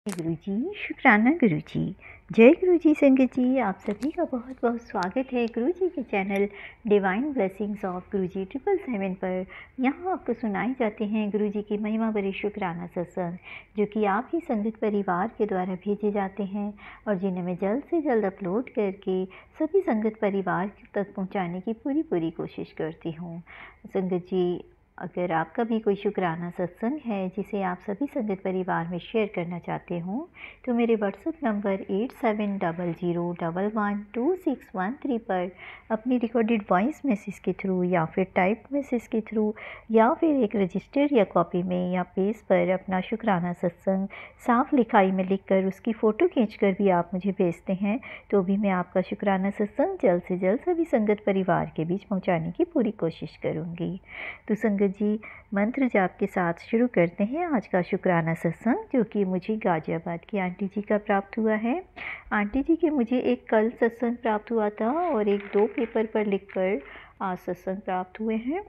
गुरुजी, शुक्राना गुरुजी। जय गुरुजी संगत जी, आप सभी का बहुत बहुत स्वागत है गुरुजी के चैनल डिवाइन ब्लेसिंग्स ऑफ गुरुजी 777 पर। यहाँ आपको सुनाए जाते हैं गुरुजी की महिमा भरे शुक्राना सत्संग, जो कि आप ही संगत परिवार के द्वारा भेजे जाते हैं और जिन्हें मैं जल्द से जल्द अपलोड करके सभी संगत परिवार तक पहुँचाने की पूरी कोशिश करती हूँ। संगत जी, अगर आपका भी कोई शुक्राना सत्संग है जिसे आप सभी संगत परिवार में शेयर करना चाहते हो, तो मेरे व्हाट्सएप नंबर 8700112613 पर अपनी रिकॉर्डेड वॉइस मैसेज के थ्रू या फिर टाइप मैसेज के थ्रू या फिर एक रजिस्टर या कॉपी में या पेज पर अपना शुक्राना सत्संग साफ लिखाई में लिखकर उसकी फ़ोटो खींचकर भी आप मुझे भेजते हैं, तो भी मैं आपका शुक्राना सत्संग जल्द से जल्द सभी संगत परिवार के बीच पहुँचाने की पूरी कोशिश करूँगी। तो संगत जी, मंत्र जाप के साथ शुरू करते हैं आज का शुक्राना सत्संग, जो कि मुझे गाजियाबाद की आंटी जी का प्राप्त हुआ है। आंटी जी के मुझे एक कल सत्संग प्राप्त हुआ था और एक 2 पेपर पर लिखकर आज सत्संग प्राप्त हुए हैं।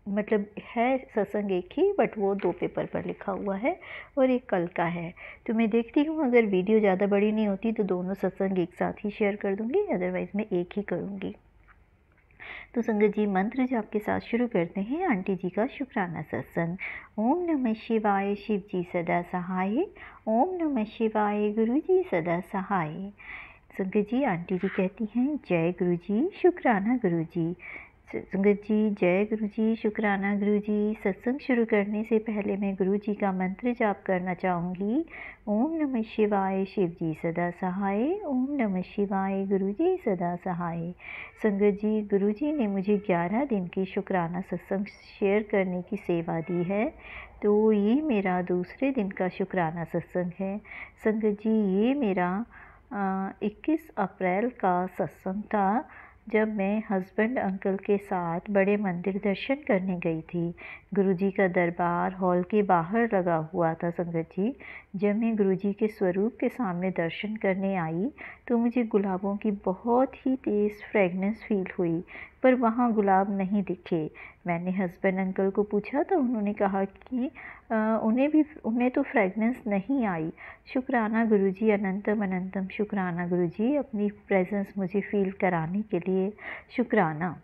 मतलब है सत्संग एक ही, बट वो 2 पेपर पर लिखा हुआ है और एक कल का है। तो मैं देखती हूँ अगर वीडियो ज़्यादा बड़ी नहीं होती तो दोनों सत्संग एक साथ ही शेयर कर दूँगी, अदरवाइज़ मैं एक ही करूँगी। तो संगत जी, मंत्र जाप के साथ शुरू करते हैं आंटी जी का शुक्राना सत्संग। ओम नमः शिवाय, शिव जी सदा सहाय। ओम नमः शिवाय, गुरु जी सदा सहाय। संगत जी, आंटी जी कहती हैं जय गुरु जी, शुक्राना गुरु जी। संगत जी, जय गुरु जी, शुक्राना गुरु जी। सत्संग शुरू करने से पहले मैं गुरु जी का मंत्र जाप करना चाहूँगी। ओम नमः शिवाय, शिव जी सदा सहाय। ओम नमः शिवाय, गुरु जी सदा सहाय। संगत जी, गुरु जी ने मुझे 11 दिन की शुक्राना सत्संग शेयर करने की सेवा दी है, तो ये मेरा दूसरे दिन का शुक्राना सत्संग है। संगत जी, ये मेरा 21 अप्रैल का सत्संग था, जब मैं हस्बैंड अंकल के साथ बड़े मंदिर दर्शन करने गई थी। गुरुजी का दरबार हॉल के बाहर लगा हुआ था। संगत जी, जब मैं गुरुजी के स्वरूप के सामने दर्शन करने आई तो मुझे गुलाबों की बहुत ही तेज़ फ्रेगनेंस फील हुई, पर वहाँ गुलाब नहीं दिखे। मैंने हस्बैंड अंकल को पूछा तो उन्होंने कहा कि उन्हें तो फ्रेगनेंस नहीं आई। शुक्राना गुरुजी, अनंतम अनंतम शुक्राना गुरुजी, अपनी प्रेजेंस मुझे फील कराने के लिए शुक्राना।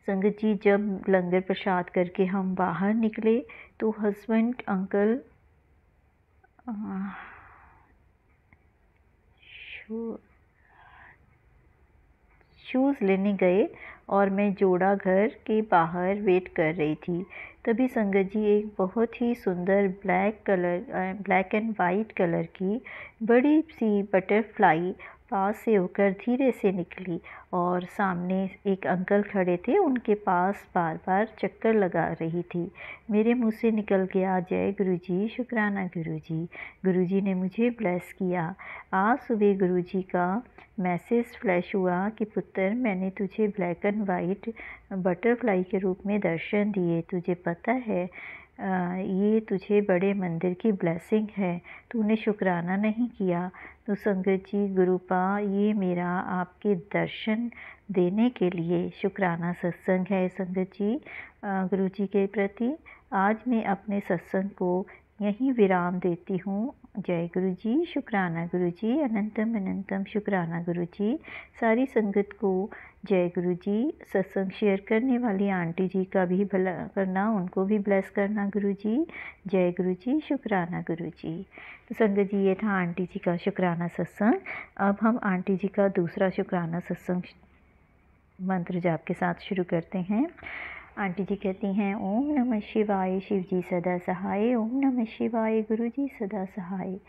संगत जी, जब लंगर प्रसाद करके हम बाहर निकले तो हस्बैंड अंकल शूज़ लेने गए और मैं जोड़ा घर के बाहर वेट कर रही थी। तभी संगत जी, एक बहुत ही सुंदर ब्लैक एंड वाइट कलर की बड़ी सी बटरफ्लाई पास से होकर धीरे से निकली और सामने एक अंकल खड़े थे, उनके पास बार बार चक्कर लगा रही थी। मेरे मुंह से निकल गया जय गुरुजी, शुक्राना गुरुजी। गुरुजी ने मुझे ब्लेस किया। आज सुबह गुरुजी का मैसेज फ्लैश हुआ कि पुत्र, मैंने तुझे ब्लैक एंड वाइट बटरफ्लाई के रूप में दर्शन दिए। तुझे पता है ये तुझे बड़े मंदिर की ब्लेसिंग है, तूने शुक्राना नहीं किया। तो संगत जी, गुरुपा, ये मेरा आपके दर्शन देने के लिए शुक्राना सत्संग है। संगत जी, गुरु जी के प्रति आज मैं अपने सत्संग को यहीं विराम देती हूँ। जय गुरु जी, शुक्राना गुरु जी, अनंतम अनंतम शुक्राना गुरु जी। सारी संगत को जय गुरु जी। सत्संग शेयर करने वाली आंटी जी का भी भला करना, उनको भी ब्लेस करना गुरु जी। जय गुरु जी, शुक्राना गुरु जी। तो संगत जी, ये था आंटी जी का शुक्राना सत्संग। अब हम आंटी जी का दूसरा शुक्राना सत्संग मंत्र जाप के साथ शुरू करते हैं। आंटी जी कहती हैं ओम नमः शिवाय, शिव जी सदा सहाय। ओम नमः शिवाय, गुरु जी सदा सहाय।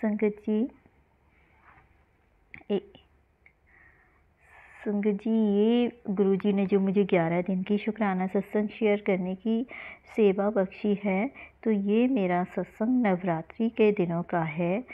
संगत जी, संगत जी, ये गुरु जी ने जो मुझे 11 दिन की शुक्राना सत्संग शेयर करने की सेवा बख्शी है, तो ये मेरा सत्संग नवरात्रि के दिनों का है।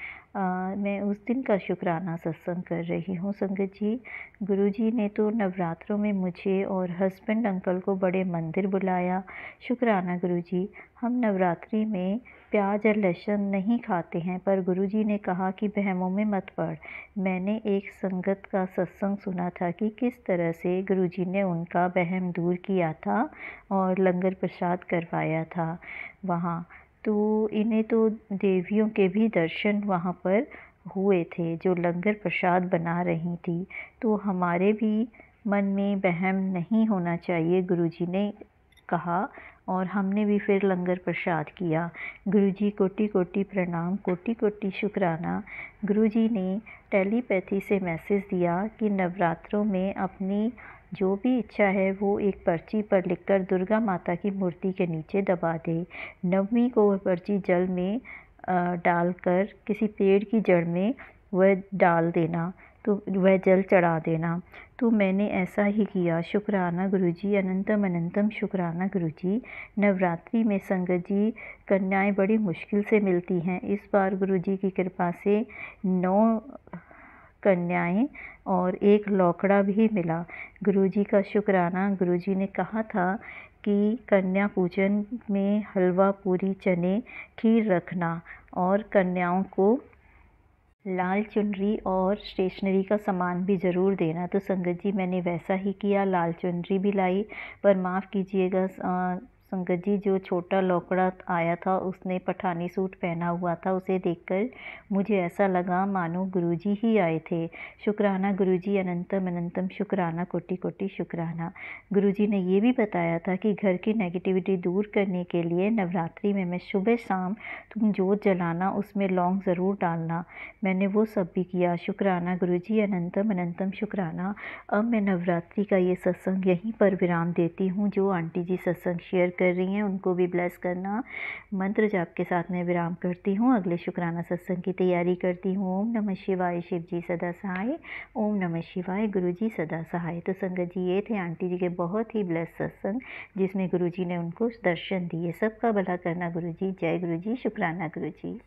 मैं उस दिन का शुक्राना सत्संग कर रही हूँ। संगत जी, गुरुजी ने तो नवरात्रों में मुझे और हस्बैंड अंकल को बड़े मंदिर बुलाया। शुक्राना गुरुजी। हम नवरात्रि में प्याज और लहसुन नहीं खाते हैं, पर गुरुजी ने कहा कि वहमों में मत पड़। मैंने एक संगत का सत्संग सुना था कि किस तरह से गुरुजी ने उनका वहम दूर किया था और लंगर प्रसाद करवाया था वहाँ। तो इन्हें तो देवियों के भी दर्शन वहाँ पर हुए थे जो लंगर प्रसाद बना रही थी। तो हमारे भी मन में वहम नहीं होना चाहिए, गुरुजी ने कहा। और हमने भी फिर लंगर प्रसाद किया। गुरुजी कोटि कोटि प्रणाम, कोटि कोटि शुक्राना। गुरुजी ने टेलीपैथी से मैसेज दिया कि नवरात्रों में अपनी जो भी इच्छा है वो एक पर्ची पर लिखकर दुर्गा माता की मूर्ति के नीचे दबा दे। नवमी को वह पर्ची जल में डालकर किसी पेड़ की जड़ में वह डाल देना, तो वह जल चढ़ा देना। तो मैंने ऐसा ही किया। शुक्राना गुरुजी, अनंतम अनंतम शुक्राना गुरुजी। नवरात्रि में संगत जी कन्याएं बड़ी मुश्किल से मिलती हैं। इस बार गुरुजी की कृपा से 9 कन्याएं और एक लौकड़ा भी मिला। गुरुजी का शुक्राना। गुरुजी ने कहा था कि कन्या पूजन में हलवा पूरी चने खीर रखना और कन्याओं को लाल चुनरी और स्टेशनरी का सामान भी ज़रूर देना। तो संगत जी मैंने वैसा ही किया, लाल चुनरी भी लाई। पर माफ़ कीजिएगा संगत जी, जो छोटा लौकड़ा आया था उसने पठानी सूट पहना हुआ था। उसे देखकर मुझे ऐसा लगा मानो गुरुजी ही आए थे। शुक्राना गुरुजी, अनंतम अनंतम शुक्राना, कोटि कोटि शुक्राना। गुरुजी ने ये भी बताया था कि घर की नेगेटिविटी दूर करने के लिए नवरात्रि में मैं सुबह शाम तुम जोत जलाना, उसमें लौंग ज़रूर डालना। मैंने वो सब भी किया। शुक्राना गुरुजी, अनंतम अनंतम शुक्राना। अब मैं नवरात्रि का ये सत्संग यहीं पर विराम देती हूँ। जो आंटी जी सत्संग शेयर कर रही हैं उनको भी ब्लेस करना। मंत्र जाप के साथ मैं विराम करती हूँ। अगले शुक्राना सत्संग की तैयारी करती हूँ। ओम नमः शिवाय, शिव जी सदा सहाय। ओम नमः शिवाय, गुरु जी सदा सहाय। तो संगत जी ये थे आंटी जी के बहुत ही ब्लेस सत्संग जिसमें गुरु जी ने उनको दर्शन दिए। सबका भला करना गुरु जी। जय गुरु जी, शुक्राना गुरु जी।